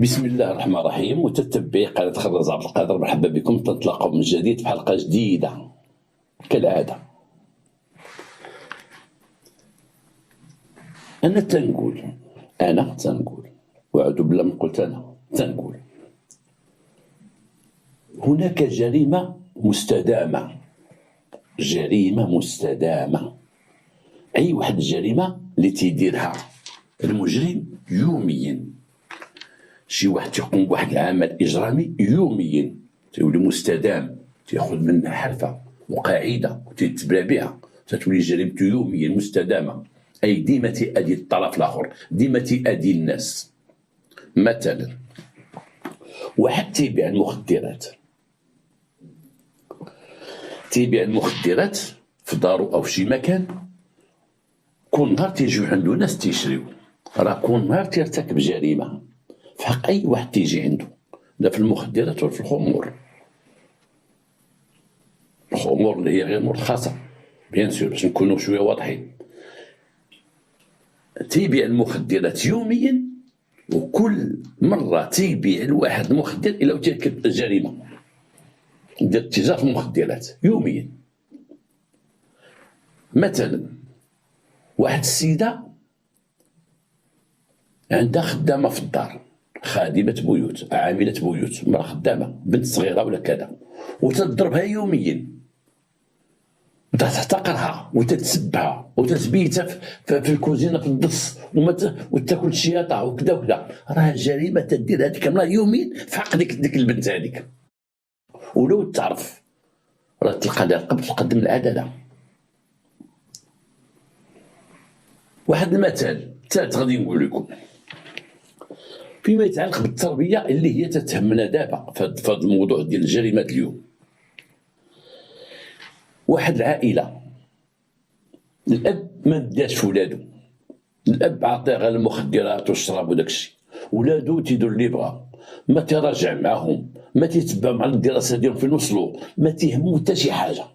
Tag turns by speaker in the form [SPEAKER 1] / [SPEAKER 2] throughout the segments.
[SPEAKER 1] بسم الله الرحمن الرحيم. متتبعي قناة خرز عبد القادر، مرحبا بكم. تنطلقوا من جديد في حلقة جديدة كالعادة. أنا تنقول وأعوذ بالله من قلت أنا تنقول هناك جريمة مستدامة. أي واحد الجريمة اللي تيديرها المجرم يوميا، شي واحد تيقوم بواحد العمل إجرامي يوميا تولي مستدام، تياخذ منه حرفة وقاعدة وتتبع بها، تتولي جريمته يوميا مستدامة. أي ديما تأذي الطرف الآخر، ديما تأذي الناس. مثلا واحد تيبيع المخدرات في دارو أو في شي مكان، كل نهار تيجيو عنده ناس تيشريو، راه كل نهار تيرتكب جريمة في حق أي واحد تيجي عنده، لا في المخدرات ولا في الخمور اللي هي غير مرخصة بيان سور، باش نكونوا شوية واضحين. تيبيع المخدرات يوميا، وكل مرة تيبيع الواحد المخدر إلا تيرتكب جريمة ديال تجارة المخدرات يوميا. مثلا واحد السيدة عندها خدامة في الدار، خادمة بيوت، عاملة بيوت، مرة خدامة، بنت صغيرة ولا كذا، وتضربها يوميا، وتحتقرها وتتسبها وتتبيتها في الكوزينة في الدص، وتاكل الشياطة وكذا وكذا. راه جريمة تدير هذيك المرأة يوميا في حق ديك البنت هذيك، ولو تعرف راه تلقى لها القبض تقدم العدالة. واحد المثال ثالث غادي نقول لكم فيما يتعلق بالتربية اللي هي تتهمنا دابا في هذا الموضوع ديال الجريمات اليوم. واحد العائلة، الأب ما داش في ولادو، الأب عطيه غير المخدرات والشراب وداكشي، ولادو تيدير اللي بغا، ما تراجع معاهم، ما تيتبع مع الدراسة ديالهم فين وصلوا، ما تيهمو حتى شي حاجة.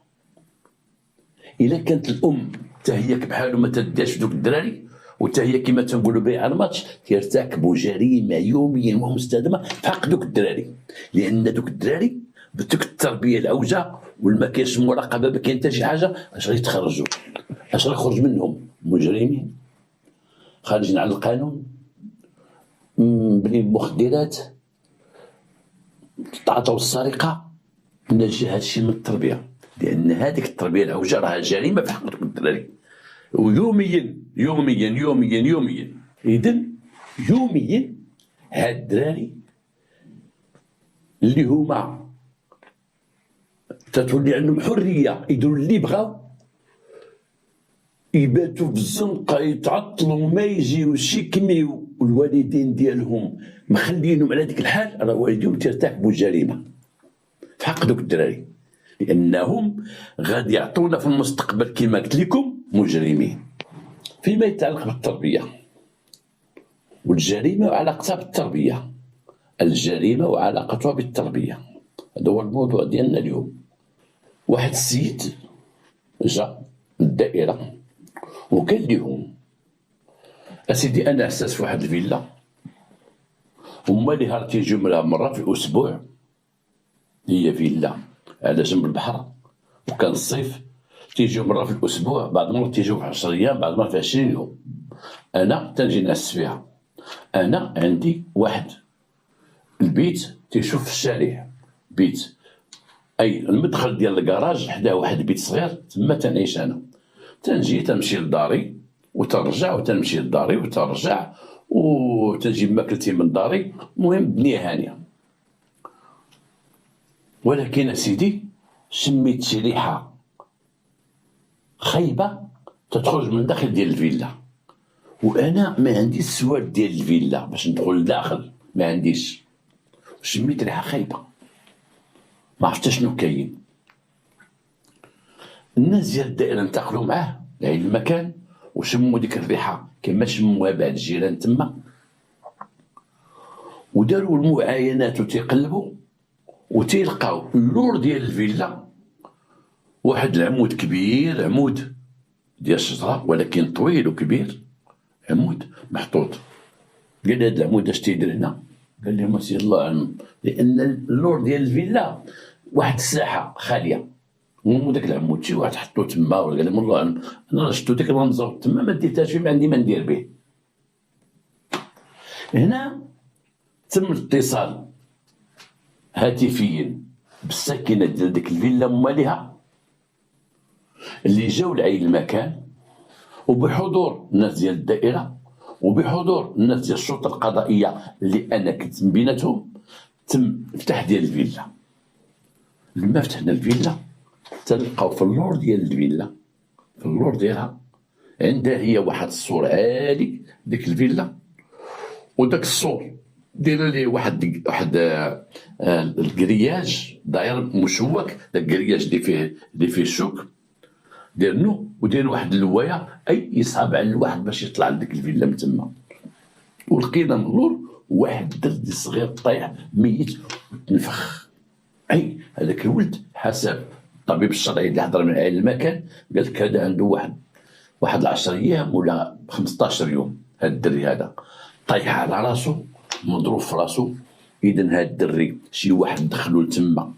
[SPEAKER 1] إلا كانت الأم حتى هي بحالو ما تداش في دوك الدراري، وحتى هي كما تنقولوا بيع الماتش، تيرتكبوا جريمة يوميا ومستدامة في حق دوك الدراري، لأن دوك الدراري بدوك التربية العوجة والما كاينش مراقبة، ما كاين حتى شي حاجة، اش غيتخرجوا؟ اش غيخرج منهم؟ مجرمين خارجين على القانون، بلي المخدرات تعاطوا السرقة. نجي هادشي من التربية، لأن هذيك التربية العوجة راها جريمة في حق دوك الدراري، ويوميا يوميا يوميا يوميا. إذن يوميا هاد الدراري اللي هما تتولي عندهم حرية يديروا اللي بغاو، يباتوا في الزنقة، يتعطلوا، ما يجيوش يكميو، والوالدين ديالهم مخلينهم على ديك الحال، راه والديهم ترتكبوا جريمة في حق دوك الدراري، لأنهم غادي يعطونا في المستقبل كما قلت لكم مجرمين. فيما يتعلق بالتربية والجريمة وعلاقتها بالتربية، الجريمة وعلاقتها بالتربية، هذا هو الموضوع ديالنا اليوم. واحد السيد جا للدائرة وقال لهم أسيدي أنا أساس في واحد الفيلا، هما اللي هار تيجيو مرة في الأسبوع، هي فيلا على جنب البحر، وكان الصيف تيجيو مرة في الأسبوع، بعض المرات تيجيو في 10 أيام، بعض المرات في 20 يوم. أنا تنجي نعس فيها. أنا عندي واحد البيت تيشوف في الشارع، بيت أي المدخل ديال الكراج حداه واحد البيت صغير، تما تنعيش أنا. تنجي تنمشي لداري وترجع، وتنمشي لداري وترجع، وتجيب ماكلتي من داري، المهم بنية هانية. ولكن أسيدي سميت شي ريحة خايبة تتخرج من داخل ديال الفيلا، وأنا ما عنديش السواد ديال الفيلا باش ندخل لداخل، ما عنديش. سميت ريحة خايبة، ما عرفت شنو كاين. الناس ديال الدائرة انتقلوا معاه لهاد المكان وشموا ديك الريحة كما شموها بعض الجيران تما، وداروا المعاينات وتيقلبوا وتيلقاو اللور ديال الفيلا واحد العمود كبير، عمود ديال الشجرة ولكن طويل وكبير، عمود محطوط. قال هاد العمود اش تيدير هنا؟ قال لهم سي الله عنهم، لان اللور ديال الفيلا واحد الساحه خاليه، وداك العمود شي واحد حطو تما وقال لهم الله عنهم انا شفتو ديك المنظر تما ما ديتهاش فيه، ما عندي ما ندير به. هنا تم الاتصال هاتفيا بالساكنه ديال ديك الفيلا مالها اللي جاو لعين المكان، وبحضور الناس ديال الدائره وبحضور الناس ديال الشرطه القضائيه اللي انا كنت من بيناتهم. تم فتح ديال الفيلا. لما فتحنا الفيلا تلقاو في اللور ديال الفيلا، في اللور ديالها عندها هي واحد السور عالي ديك الفيلا، وداك السور داير ليه واحد الكرياج داير مشوك، داك الكرياج اللي فيه الشوك دايرنو، وداير واحد اللوايه اي يصعب على الواحد باش يطلع لديك الفيلا من تما. ولقينا من اللور واحد الدري صغير طايح ميت وتنفخ. اي هذاك الولد حسب الطبيب الشرعي اللي حضر من عين المكان قال لك هذا عنده واحد 10 ايام ولا 15 يوم. هذا الدري هذا طايح على راسو مضروب في راسو. اذا هذا الدري شي واحد دخلو لتما،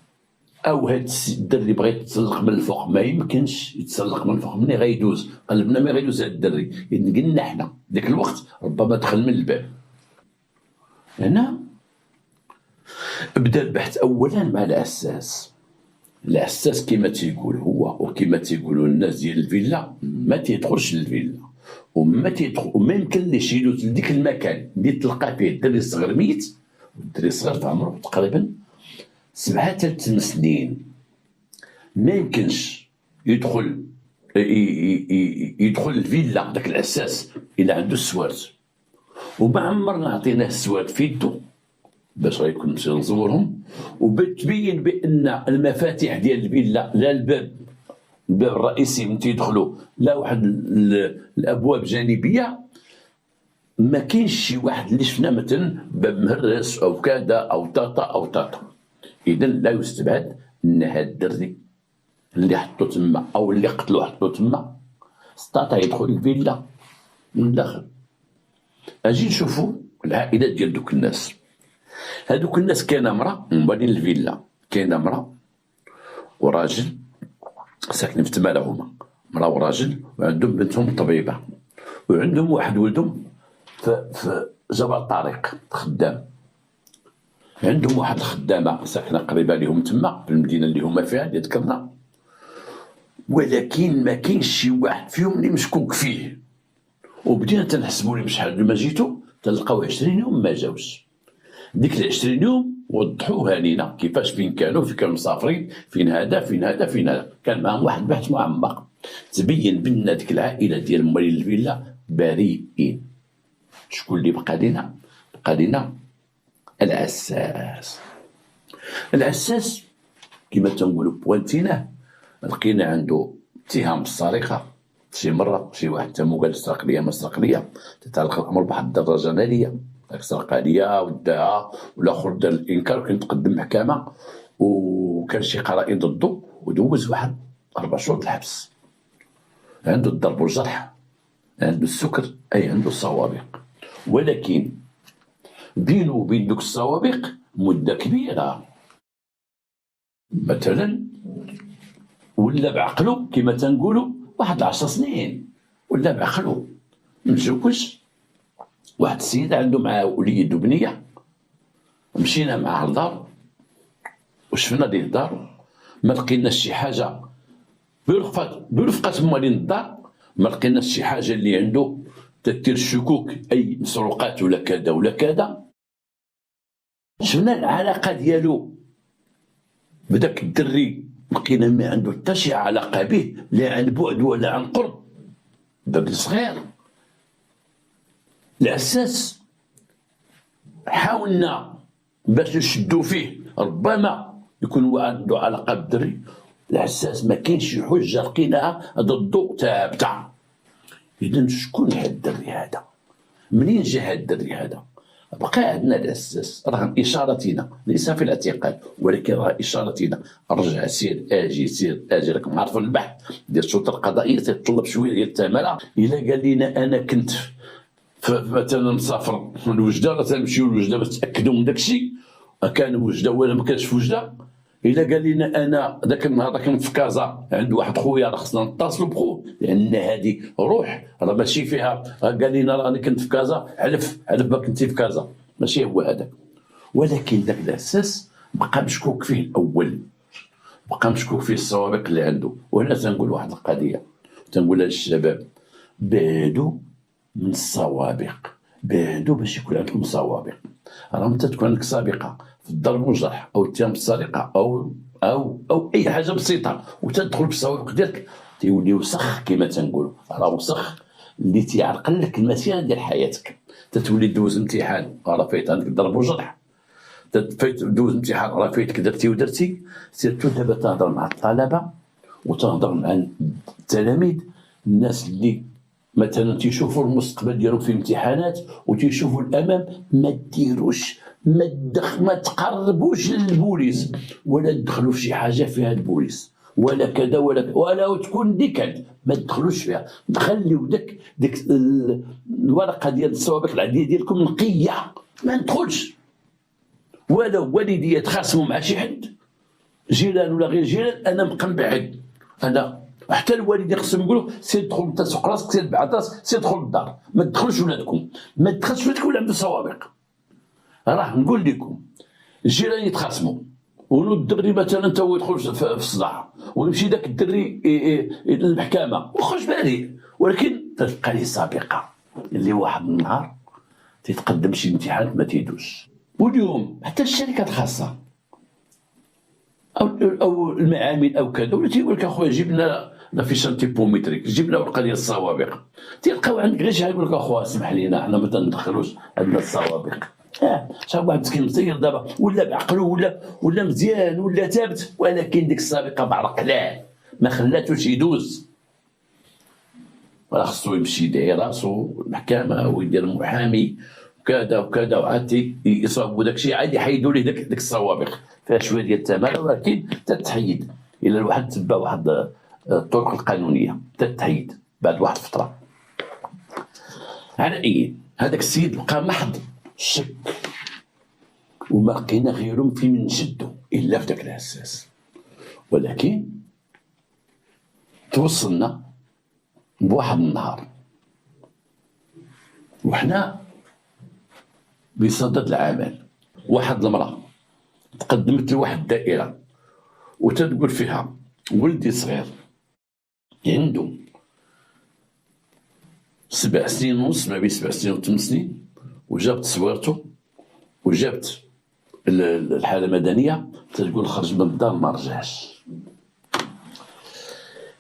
[SPEAKER 1] او هاد الدري بغى يتسلق من الفوق، ما يمكنش يتسلق من الفوق، منين غيدوز؟ قلبنا ما غيدوز هاد الدري. اذا قلنا حنا ديك الوقت ربما دخل من الباب. هنا بدا البحث اولا مع العساس. العساس كما تيقول هو وكما تيقولوا الناس ديال الفيلا ما تيدخلش للفيلا، وما يمكن ليش يدوز لديك المكان اللي تلقى فيه الدري الصغير ميت. الدري الصغير في عمره تقريبا 7 8 سنين، ما يمكنش يدخل الفيلا داك العساس الا عنده السوارت، وما عمرنا عطيناه السوارت في يدو باش غيكون نمشي نزورهم. وبتبين بان المفاتيح ديال الفيلا لا الباب الرئيسي من تيدخلوا لا واحد الابواب جانبيه، ما كاينش شي واحد اللي شفنا مثلا باب مهرس او كذا او طاطا او طاطا. اذا لا يستبعد ان هذا الدري اللي حطو تما او اللي قتلو حطو تما استطاع يدخل الفيلا من الداخل. اجي نشوفوا العائلات ديال دوك الناس. هادوك الناس كاينه مرا من بين الفيلا، كاينه مرا وراجل ساكنين في تمالا، هما مرا وراجل وعندهم بنتهم طبيبه، وعندهم واحد ولدهم في جبل طارق خدام. عندهم واحد الخدامه ساكنه قريبه لهم تما في المدينه اللي هما فيها اللي ذكرنا، ولكن ما كاينش شي واحد فيهم اللي مشكوك فيه. وبدينا تنحسبوا لي بشحال ما جيتو تلقاو 20 يوم ما جاوش. ديك 20 يوم وضحوها لينا كيفاش، فين كانوا مسافرين، فين هذا كان معهم واحد بحث معمق. تبين بان ديك العائله ديال موالين الفيلا بريئين. شكون اللي بقى لينا العساس كما تنقولوا بوانتيناه. لقينا عنده اتهام بالسرقه، شي مره شي واحد تمو قال سرق ليا ما سرق ليا، تتعلق الامر بواحد الدرجه ناريه، داك سرقها ليا وداها، والاخر دار الانكار وكان تقدم محكمه وكان شي قرائن ضده ودوز واحد 4 شهور الحبس. عنده الضرب والجرح، عنده السكر، اي عنده السوابق، ولكن بينه وبين دوك السوابق مده كبيره. مثلا ولا بعقلو كما تنقولوا واحد 10 سنين ولا بعقلو. متزوج واحد السيده عنده معاه وليد وبنيه، مشينا معاه للدار وشفنا ديال الدار ما لقيناش شي حاجه برفقه موالين الدار، ما لقيناش شي حاجه اللي عنده تثير الشكوك اي مسروقات ولا كذا ولا كذا. شفنا العلاقه ديالو بداك الدري لقينا ما عنده حتى شي علاقه به، لا عن بعد ولا عن قرب. دري صغير. العساس حاولنا باش نشدو فيه، ربما يكون عنده علاقه بالدري. العساس ما كاينش شي حجه لقيناها ضده ثابته. اذا شكون هاد الدري هذا؟ منين جا هاد الدري هذا؟ بقى عندنا العساس رغم اشارتنا ليس في الاعتقال، ولكن راه اشارتنا رجع سير اجي راكم عارفين البحث ديال السلطه القضائيه تيتطلب شويه ديال التماره. الا قال لنا انا كنت فمثلا مسافر من وجده، راه تنمشيو لوجده باش نتاكدوا من داكشي كان وجده ولا ما كانش في وجده. الا قال لنا انا ذاك النهار كنت في كازا عند واحد خويا راه خصنا نتصلوا بخو، لان هذه روح راه ماشي فيها قال لنا راني كنت في كازا، حلف ما كنتي في كازا، ماشي هو هذاك. ولكن ذاك الاساس بقى مشكوك فيه الاول، بقى مشكوك فيه السوابق اللي عنده. وهنا تنقول واحد القضيه، تنقولها للشباب: بعدوا من السوابق، بعدوا باش يكون عندكم سوابق. راه متى تكون عندك سابقه في الضرب والجرح او الاتهام بالسرقه او اي حاجه بسيطه وتدخل في السوابق ديالك، تيولي وسخ كما تنقولوا، راه وسخ اللي تيعرقل لك المسيره ديال حياتك. تتولي دوز امتحان راه فايت عندك ضرب وجرح، فايت دوز امتحان راه فايتك درتي ودرتي. سيرتو دابا تهضر مع الطلبه وتهضر مع التلاميذ، الناس اللي مثلا تيشوفوا المستقبل ديالهم في امتحانات وتيشوفوا الامام، ما ديروش ما تقربوش للبوليس ولا تدخلوا في شي حاجه فيها البوليس ولا كذا ولا تكون ديكاد، ما تدخلوش فيها. خليو ديك الورقه ديال السوابق العاديه ديالكم نقيه، ما ندخلش. ولو والدي يتخاصموا مع شي حد جيران ولا غير جيران، انا مقنبعد. انا حتى الوالدين خصهم يقولوا سير دخل انت سوق راسك، سير بعد راسك، سير دخل للدار، ما تدخلش ولادكم، ما تدخلش ولادكم ولا عنده سوابق. راه نقول لكم الجيران يتخاصموا ونود الدري مثلا انت هو يدخل في الصداع ويمشي ذاك الدري للمحكمه وخرج بريء، ولكن تلقى لي سابقه اللي واحد النهار تيتقدم شي امتحانات ما تيدوش. واليوم حتى الشركات الخاصه او المعامل او كذا ولا تيقول لك اخويا جيب لنا لافيشان تيبوميتريك، جيب لنا ورقه ديال السوابق، تلقاو عندك غير شي يقول لك اخويا اسمح لينا حنا ما تندخلوش عندنا السوابق. شحال واحد مسكين مصير دابا ولا بعقلو ولا مزيان ولا ثابت، ولكن ديك السابقه بعرقلاه ما خلاتوش يدوز. راه خصو يمشي يدعي راسو المحكمه ويدير محامي وكذا وكذا، وعاد يصاوبوا داكشي عاد يحيدوا ليه ديك السوابق فيها شويه ديال الثمن، ولكن تتحيد الا الواحد تبع واحد الطرق القانونيه تتحيد بعد واحد الفتره. على اي هذاك السيد لقى محض الشك وما لقينا غيرهم في من نشدو الا في ذاك الاساس. ولكن توصلنا بواحد النهار وحنا بصدد العمل، واحد المراه تقدمت لواحد الدائره وتتقول فيها ولدي صغير عنده 7 سنين ونص، ما بين 7 سنين و 8 سنين، وجابت صويرته وجابت الحاله المدنيه تتقول خرج من الدار ما رجعش.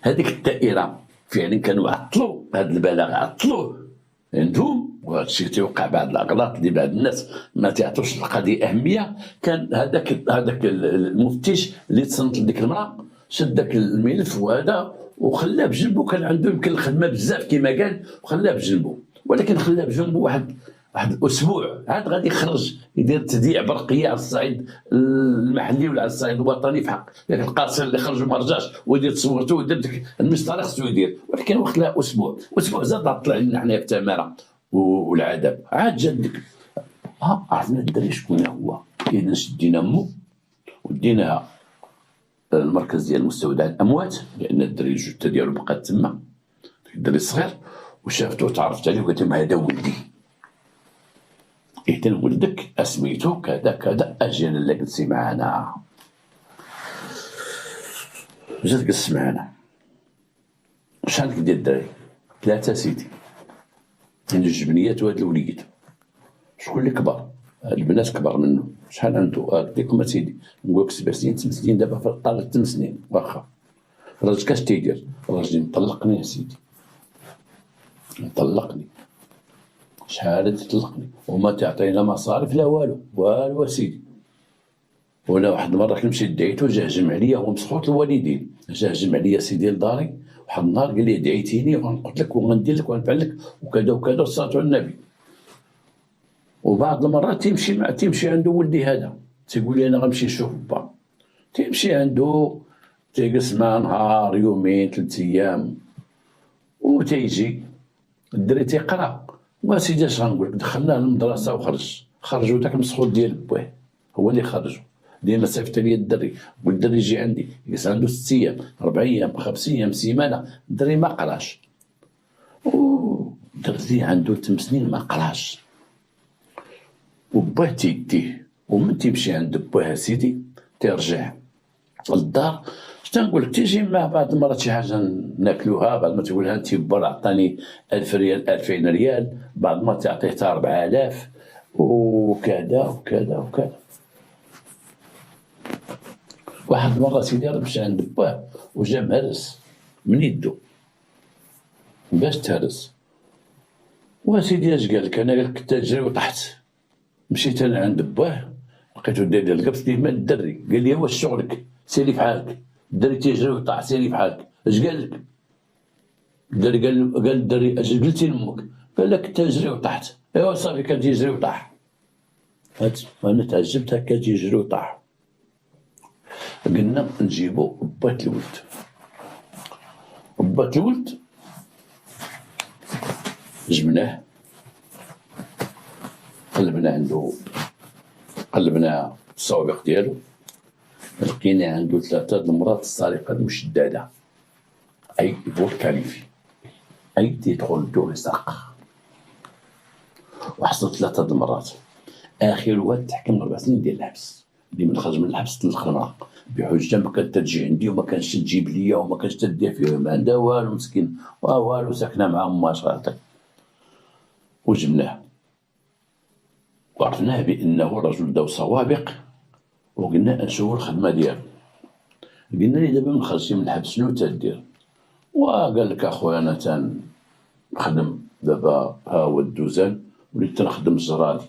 [SPEAKER 1] هذيك الدائره فعلا كانوا عطلوا هذا البلاغ، عطلوه عندهم، وهذا الشيء تيوقع بعض الاغلاط اللي بعض الناس ما تعطوش القضيه اهميه. كان هذاك المفتش اللي تصنت لديك المراه شد داك الملف وهذا وخلاه بجنبه، كان عنده يمكن الخدمه بزاف كما قال وخلاه بجنبه، ولكن خلاه بجنبه واحد الاسبوع عاد غادي يخرج يدير تديع برقيه على الصعيد المحلي ولا على الصعيد الوطني في حق ذاك القاصر اللي خرج وما رجعش ويدير تصورته ويدير ديك المسطره خصو يدير، ولكن وقت لا اسبوع زاد طلع لنا حنا في التماره والعذاب. عاد جا ديك عرفنا الدري شكون هو، اذا شدينا مو وديناها المركز ديال مستودع الاموات، لان الدري الجثه ديالو بقات تما، الدري الصغير، وشافته وتعرفت عليه وقلت لهم هذا ولدي، إذن ولدك اسميتو كذا كذا، اجي لاله جلسي معانا. جات جلس معانا. شحال ديال الدراري؟ 3 سيدي، عنده 2 بنيات وهاد الوليد. شكون اللي كبر؟ هاد البنات كبر منه. شحال عنده؟ قلت لكم سيدي نقول لك 7 سنين 8 سنين، دابا طالع 8 سنين واخا. الراجل كاش تيدير؟ الراجل مطلقني يا سيدي، مطلقني. شحال تطلقني وما تعطينا مصاريف لا والو سيدي. ولا واحد المره كنمشي دعيتو جا هجم عليا، هو مسخوط الوالدين، جا هجم عليا سيدي لداري واحد النهار قال لي دعيتيني وغنقتل لك وغندير لك وغنفعل لك وكذا وكذا والصلاه على النبي. وبعض المرات تيمشي عنده ولدي هذا تيقول لي انا غنمشي نشوف با، تيمشي عنده تيجلس معاه نهار يومين 3 ايام وتيجي الدري تيقرا وسيدي اش غنقول لك، دخلناه للمدرسه وخرج، خرجوا داك المسخوط ديال بواه هو اللي خرجو. ديما صيفط لي الدري، والدري يجي عندي يجلس عنده 6 ايام 4 ايام 5 ايام سيمانه، الدري ما قراش. دري عنده 8 سنين ما قراش، وباه تيديه، ومن تيمشي عند باه سيدي تيرجع للدار. اش تنقول لك، تيجي معاه بعض المرات شي حاجه ناكلوها، بعض ما تقول لها انت با عطاني 1000 ريال 2000 ريال، بعض ما تعطيه حتى 4000 وكذا وكذا وكذا. واحد المره سيدي راه مشى عند باه وجا مهرس من يدو باش تهرس. وسيدي اش قال لك، انا قال لك تجري وطحت. مشيت انا عند باه لقيتو داير القبس ديما الدري، قال لي واش شغلك سيري بحالك، الدري تيجري ويطيح سيري بحالك. اش قال لك الدري؟ قال الدري اش قلتي لامك؟ قال لك تجري وطحت. ايوا صافي كان تيجري وطاح. انا تعجبت هكا تيجري وطاح. قلنا نجيبو بات الولد. بات الولد جبناه، قلبنا الصوابق ديالو، لقينا عنده 3 المرات السرقه المشدده، اي فولكانيفي، اي تيدخل دور يسرق. وحصل 3 المرات. اخر واحد تحكم 4 سنين ديال الحبس، اللي من خرج من الحبس للخمره بحجه ما كانت تجي عندي وما كانش تجيب ليا وما كانش تدير فيها، ما عندها والو مسكين والو، ساكنه مع امها شغالتك. وجبناه وعرفناه بانه رجل ذو سوابق، وقلنا نشوفو الخدمه ديالو. قلنا ليه دابا من خرجتي من الحبس شنو تدير؟ وقال لك اخويا انا تنخدم دابا، ها هو الدوزان، وليت تنخدم الجرادي.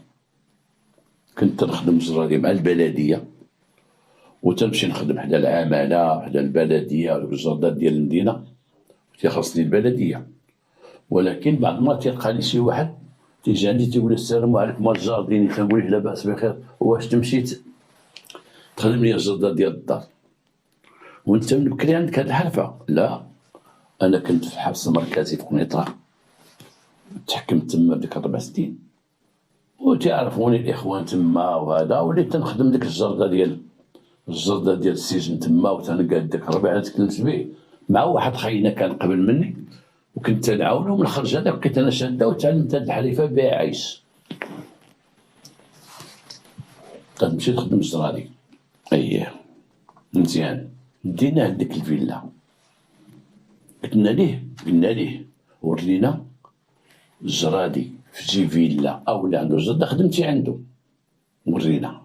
[SPEAKER 1] كنت تنخدم الجرادي مع البلديه، وتنمشي نخدم حدا العماله حدا البلديه ودوك الجردات ديال المدينه، تيخلصني البلديه. ولكن بعض ما تيلقاني شي واحد تيجي عندي تيقول لي السلام عليكم الجارديني، تنقول له لا باس بخير، واش تمشي تخدم لي الجردات ديال الدار وانت من بكري عندك هاد الحرفه؟ لا، انا كنت في الحبس المركزي في قنيطره، تحكمت تما بديك 4 سنين، وتعرفوني الاخوان تما وهذا، وليت تنخدم ديك الجرده ديال السجن تما، وتنقاد داك الربيع اللي تكلمت به مع واحد خاينه كان قبل مني، وكنت تنعاونو. من الخرج هذاك بقيت انا شاده وتعلمت هاد الحرفه بها عايش. تمشي تخدم الجرادي. اييه مزيان. دينا عندك الفيلا، قلنا ليه ورينا الجرادي في شي فيلا او اللي عنده جده خدمتي عنده، ورينا.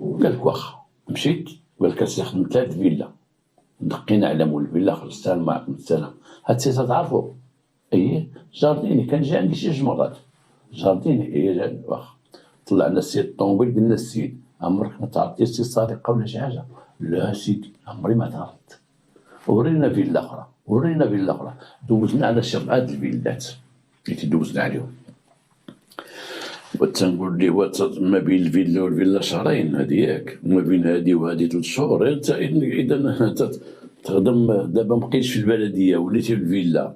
[SPEAKER 1] قال لك واخا. مشيت قال لك اسي خدمت 3 فيلا، دقينا على مول الفيلا خرجتها معكم السلام. هاد السيد تعرفو؟ ايه جارديني، كان جا عندي شي مرات. جارديني ايه جا واخا. طلعنا السيد الطوموبيل، قلنا السيد عمرك ما تعرفتي سي سارقه ولا شي حاجه؟ لا سيدي عمري ما تعرفت. ورينا فيلا اخرى، دوزنا على شي 4 الفيلات اللي تدوزنا عليهم. وتنقول لي ما بين الفيلا والفيلا شهرين، هادي ياك، وما بين هادي وهادي 3 شهور. انت اذا تخدم دابا مبقيتش في البلديه وليتي في الفيلا،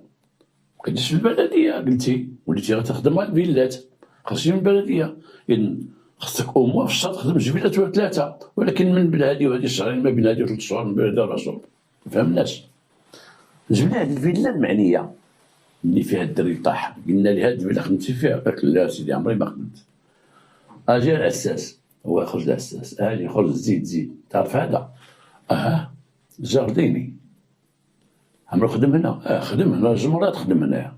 [SPEAKER 1] مبقيتيش في البلديه قلتي، وليتي غتخدم على الفيلات، خرجتي من البلديه، اذا خصك او موان في الشهر تخدم 2 فيلات ولا 3، ولكن من بين هادي وهادي شهرين، ما بين هادي 3 شهور، من بين هادي 4 شهور. مفهمناش. جبنا هاد الفيلا المعنيه اللي فيها الدري طاح، قلنا لها هاد الفيلا خدمتي فيها؟ قالت لا سيدي عمري ما خدمت. اجي الاساس، هو يخرج الاساس، اجي يخرج زيد تعرف هذا؟ جارديني عمرو خدم هنا؟ خدم هنا 2 مرات، خدم هنايا.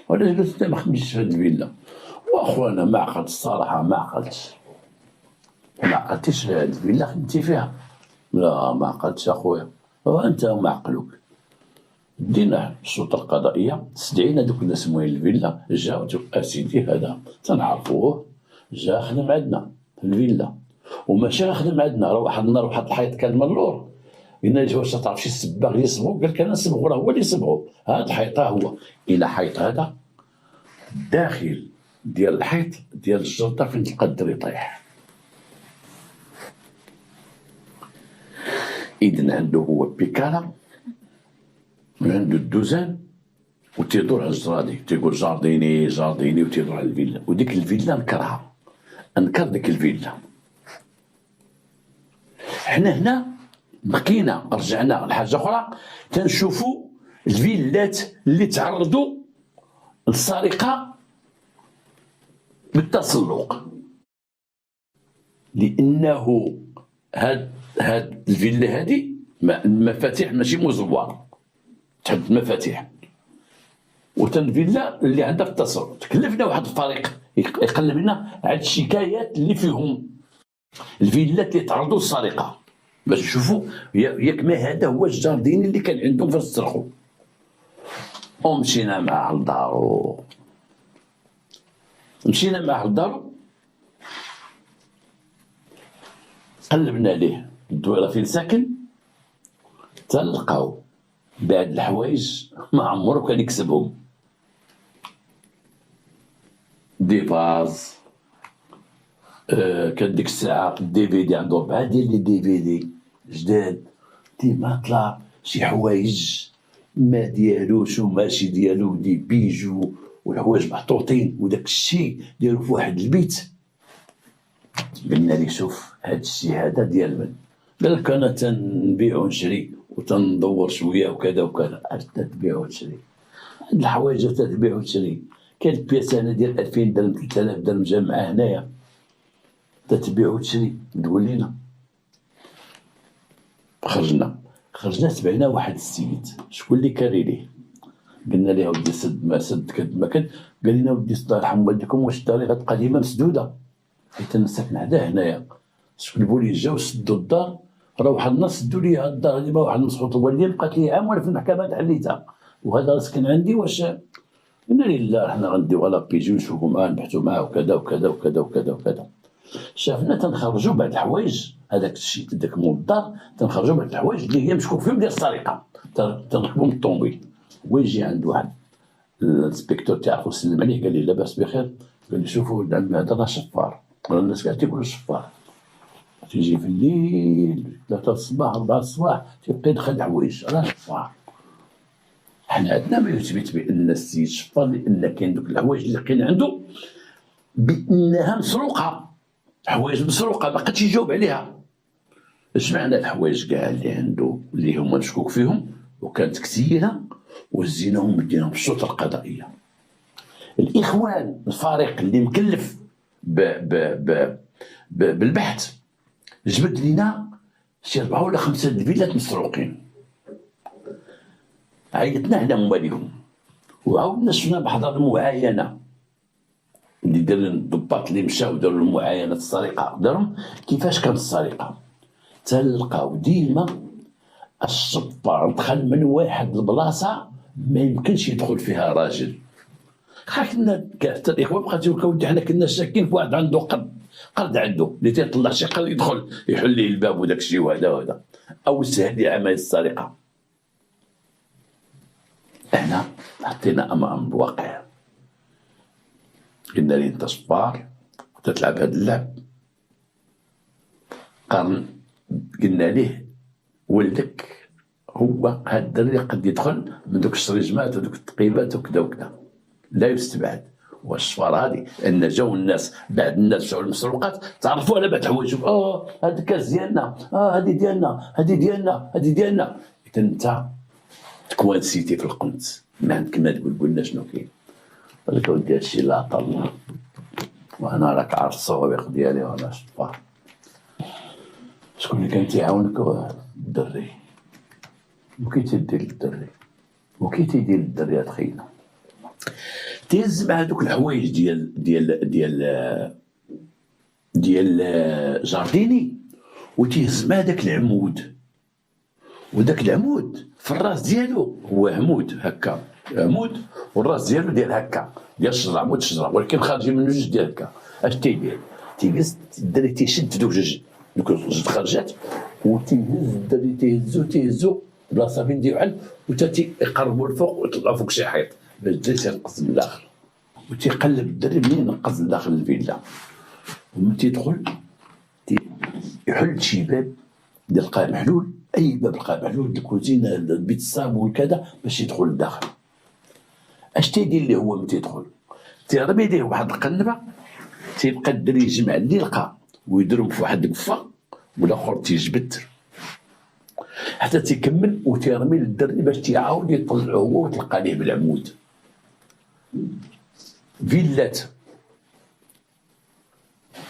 [SPEAKER 1] وعلاش قلت انت ما خدمتش في هاد الفيلا؟ واخويا ما عقلت الصراحه، ما عقلتش هاد الفيلا خدمتي فيها؟ لا ما عقلتش اخويا. وانت ما عقلوك. دينا السلطه القضائيه، استدعينا دوك الناس موين الفيلا، جاو اسيدي هذا تنعرفوه، جا خدم عندنا في الفيلا، وماشي خدم عندنا، راه واحد النهار واحد الحيط كان من اللور، قلنا له واش تعرف شي سباغ يصبغو؟ قال لك انا نصبغو، راه هو اللي يصبغو. هاد الحيط هو الى حيط هذا الداخل ديال الحيط ديال الجرده فين تلقى الدري طايح. اذن عنده هو بيكالا، عنده الدوزان، وتيدور على الجرادي تيقول جارديني جارديني وتيدور على الفيلا، وديك الفيلا نكرها، انكر ديك الفيلا. حنا هنا بقينا رجعنا لحاجه اخرى، تنشوفوا الفيلات اللي تعرضوا للسرقه بالتسلق، لانه هاد الفيلا هادي المفاتيح ماشي مزوره، تحط المفاتيح وتنفيلا اللي عندها في التسلق. تكلفنا واحد الفريق يقلب لنا على الشكايات اللي فيهم الفيلات اللي تعرضوا للسرقه، باش نشوفوا ياك ما هذا هو الجارديني اللي كان عندهم فاش سرقوا. ومشينا معاه لدارو، مشينا معاه لدارو، قلبنا عليه الدويره فين ساكن، تلقاو بعد الحوايج ما عمرو كان يكسبهم، دي باز كان ديك الساعه الدي في دي عنده 4 ديال لي دي في دي جداد، ديما طلع شي حوايج ما ديالوش وماشي ديالو، دي بيجو والحوايج محطوطين وداك الشيء ديالو في واحد البيت. قلنا لي شوف هاد الشيء هذا ديال من؟ قال لك انا تنبيع ونشري وتندور شويه وكذا وكذا. اش تبيع وتشري؟ هاد الحوايج تبيع وتشري، كانت بياسه انا ديال 2000 درهم 3000 درهم جا معاه هنايا، تتبيع وتشري تقول لينا. خرجنا تبعنا واحد السيد، شكون اللي كاري ليه؟ قلنا ليه ودي سد ما سد كد ما كد، قال لنا ودي الله يرحم والديكم واش الطريقه القديمه مسدوده، حيت انا ساكن حداه هنايا. شكون البوليس جاو سدوا الدار، راه واحد الناس سدوا لي الدار هذه، واحد مسحوط الوالدين بقات لي عام وانا في المحكمه تحليتها، وهذا راه سكن عندي. واش قلنا لي لا حنا غنديو على بيجي ونشوفوا معاه نبحثوا معاه وكذا وكذا وكذا وكذا وكذا. شافنا تنخرجوا بعض الحوايج، هذاك الشيء داك مول الدار تنخرجوا بعض الحوايج اللي هي مشكوك فيهم ديال السرقه، تنركبوا من الطوموبيل. ويجي عند واحد الانسبكتور تعرفو سلم عليه قال لي لاباس بخير، قال لي شوفوا هذا راه شفار، الناس كاع تيقولوا شفار، تيجي في الليل 3 الصباح 4 الصباح تيبقى يدخل الحوايج، راه شفار. حنا عندنا ما يثبت بان السيد شفار، لان كاين دوك الحوايج اللي كاين عنده بانها مسروقه، حوايج مسروقه ما بقاش يجاوب عليها. اش معنى الحوايج كاع اللي عنده اللي هما مشكوك فيهم وكانت كثيره وزيناهم وديناهم الشرطه القضائيه. الاخوان الفريق اللي مكلف بالبحث جبد لنا شي 4 ولا 5 فيلات مسروقين. عيطنا على مواليهم وعاودنا شفنا بحضر المعاينه اللي دار الضباط اللي مشاو داروا المعاينه السرقه، دارهم كيفاش كانت السرقه. تلقاو ديما الشفار دخل من واحد البلاصه ما يمكنش يدخل فيها راجل. كنا حتى الاخوان بقات تقول ودي حنا كنا شاكين في واحد عنده قرد عنده اللي تيطلع شي قرد يدخل يحل ليه الباب وداك الشيء وهذا وهذا، او سهل ليه عمليه السرقه. احنا حطينا امام الواقع، قلنا ليه انت شفار وتتلعب هذا اللعب. قلنا ليه ولدك هو هاد الدري قد يدخل من دوك الشريجمات ودوك التقيبات وكذا وكذا، لا يستبعد. والشفار هذه ان جاو الناس بعد الناس مشاو المسروقات تعرفوا على بعض الحوايج، هذا الكاس ديالنا، هذه ديالنا، هذه ديالنا، هذه ديالنا. اذا انت تكوانسيتي في القنت ما عندك ما تقول قلنا شنو كاين. قال لك اودي هادشي لا عطا الله، وانا راك عارف الصوابق ديالي وانا شفار. شكون اللي كان تيعاونك؟ الدري. وكي تدير للدري وكي تيدير للدري تخينا تهز مع هذوك الحوايج ديال جارديني، وتهز مع داك العمود، وداك العمود في الراس ديالو هو عمود هكا، عمود والراس ديالو ديال هكا ديال الشجره، عمود الشجره ولكن خارجين منه جوج ديال هكا. اش تيدير؟ تيجلس الدري تيشد في دوك جوج خرجات وتيهز الدري تيهزو بلاصه فين ديال وتا تيقربوا الفوق ويطلعوا فوق شي حيط باش الدري تينقز من الداخل، وتيقلب الدري منين ينقز لداخل الفيلا. ومن تيدخل يحل شي باب ديال لقاه محلول، اي باب لقاه محلول، الكوزينه البيت الصابون وكذا باش يدخل لداخل. اش تيدير ليه هو ملي تيدخل؟ تيرمي ليه واحد القنبه، تيبقى الدري يجمع اللي لقى ويضرب في واحد القفه، والاخر تيجبد حتى تيكمل وتيرمي للدري باش تيعاود يطلعو هو وتلقى ليه بالعمود. فيلات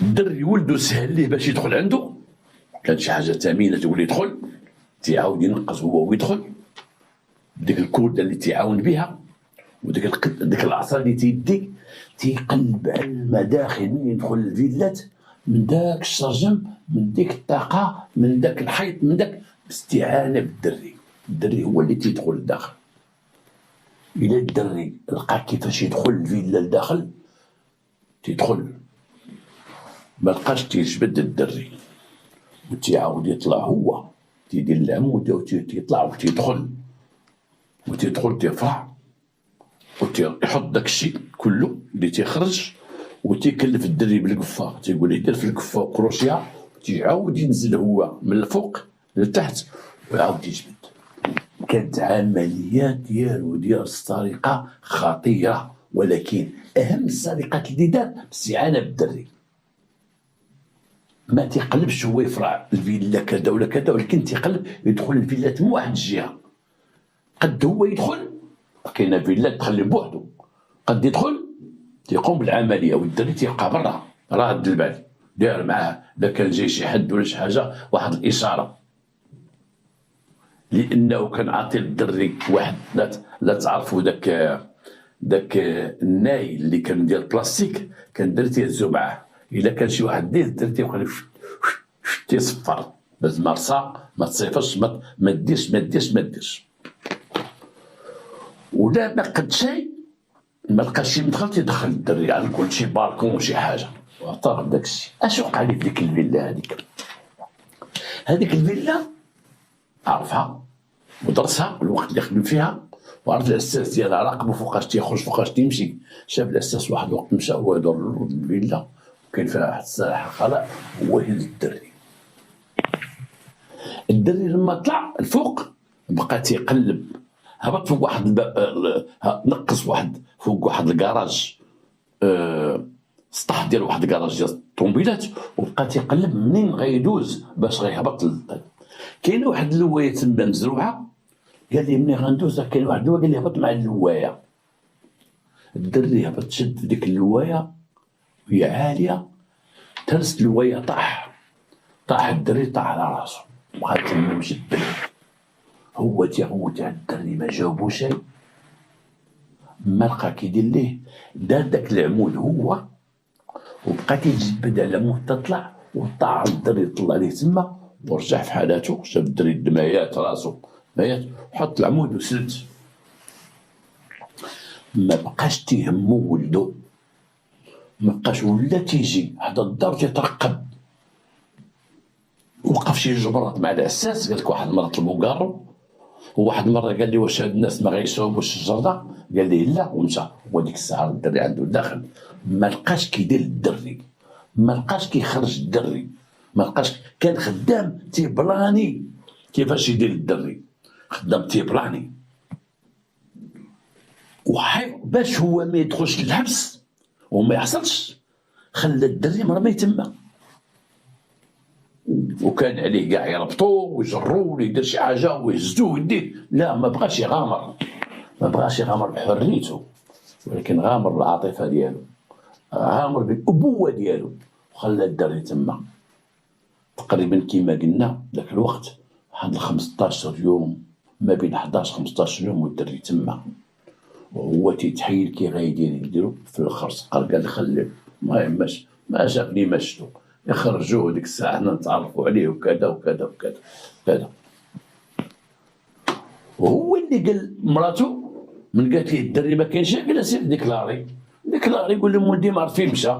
[SPEAKER 1] الدري ولدو سهل ليه باش يدخل عنده، كان شي حاجه ثمينه تقول يدخل، تيعاود ينقص هو ويدخل ديك الكوده اللي تيعاون بها، وديك ديك العصا اللي تيدي تيقلب على المداخل من يدخل الفيلات، من داك الشرجم، من ديك الطاقه، من داك الحيط، من داك باستعانه بالدري. الدري هو اللي تيدخل لداخل. الى الدري لقى كيفاش يدخل الفيلا لداخل تيدخل، ما لقاش تيجبد الدري وتيعاود يطلع هو، تيدير العمود وتيطلع وتيدخل تيفرع وتيحط داك الشيء كله اللي تيخرج، وتيكلف الدري بالقفه، تيقول له دير في القفه وكروشيا، تيعاود ينزل هو من الفوق لتحت ويعاود يجبد. كانت عمليات ديال السرقه خطيره، ولكن اهم السرقات اللي دار باستعانه بالدري. ما تيقلبش هو يفرع الفيلا كذا ولا كذا، ولكن تيقلب يدخل الفيلات من واحد الجهه. قد هو يدخل، كاينه فيلات تخلي بوحدو، قد يدخل تيقوم بالعمليه والدري تيبقى برا راد البال، داير معاه اذا كان جاي شي حد ولا شي حاجه واحد الاشاره، لانه كان عاطي للدري واحد لا تعرفوا داك الناي اللي كان ديال البلاستيك، كان الدري تيهزو معاه، الا كان شي واحد ديه الدري تيبقى تيصفر باش مرصا ما تصيفرش، ما ديرش. ولا ما قد شيء ما لقاش شي مدخل تيدخل الدري على كل شي بالكون شي حاجه واعترف داك الشيء. اش وقع لي في ديك الفيلا هذيك الفيلا عرفها ودرسها الوقت اللي خدم فيها، وعرف الاساس ديالها، راقبو فوقاش تيخرج فوقاش تيمشي. شاف الاساس واحد الوقت مشى هو يدور الفيلا وكاين فيها واحد الساحه خلاء، هو يهز الدري لما طلع الفوق بقى تيقلب، هبط فوق واحد نقص واحد فوق واحد الكراج، سطح ديال واحد الكراج ديال الطوموبيلات، وبقى تيقلب منين غيدوز باش غيهبط كاينه واحد اللوايه تما مزروعه، قال لي ملي غندوز كاين واحد اللوايه، قال لي هبط مع اللوايه. الدري هبط شد في ديك اللوايه وهي عاليه، ترس اللوايه طاح الدري طاح على راسو، بقى تما مشد هو تيغوت على الدري ما جاوبو شي، ما لقى كيدير ليه، دار داك العمود هو وبقى تيجبد على العمود تطلع، وطاح الدري طلع ليه تما ورجع في حالاتو. شاف الدري الدمايات راسو مايات، وحط العمود وسد. ما بقاش تيهمو ولدو، ما بقاش، ولا تيجي حدا الدار تيترقب. وقف شي جبرات مع العساس، قالك واحد المره طلبو كارو، وواحد المره قال لي واش هاد الناس ما غيصوبوش الجرده، قال لي لا ومشى. وديك الساعه الدري عنده داخل ما لقاش كيدير الدري، ما لقاش كيخرج الدري، ما لقاش. كان خدام تيبلاني كيفاش يدير الدري، خدام تيبلاني باش هو ما يدخلش للحبس وما يحصلش، خلى الدري مرمي تما، وكان عليه كاع يربطوه ويجروه ولا يدير شي حاجه ويهزوه ويديه. لا ما بغاش يغامر بحريته، ولكن غامر بالعاطفه ديالو، غامر بالابوه ديالو، وخلى الدري تما تقريبا كيما قلنا ذاك الوقت واحد 15 يوم، ما بين 11 15 يوم والدري تما، وهو تيتحيل كي يديرو. في الاخر سقر قال خليه ما يهمش، ما شافني ما شفتو، يخرجوه ديك الساعه حنا نتعرفوا عليه وكذا وكذا وكذا كذا. وهو اللي قال مراتو من قالت ليه الدري ما كاينش، قال لها سير ديكلاري قول لهم ولدي ما عرف فين مشى.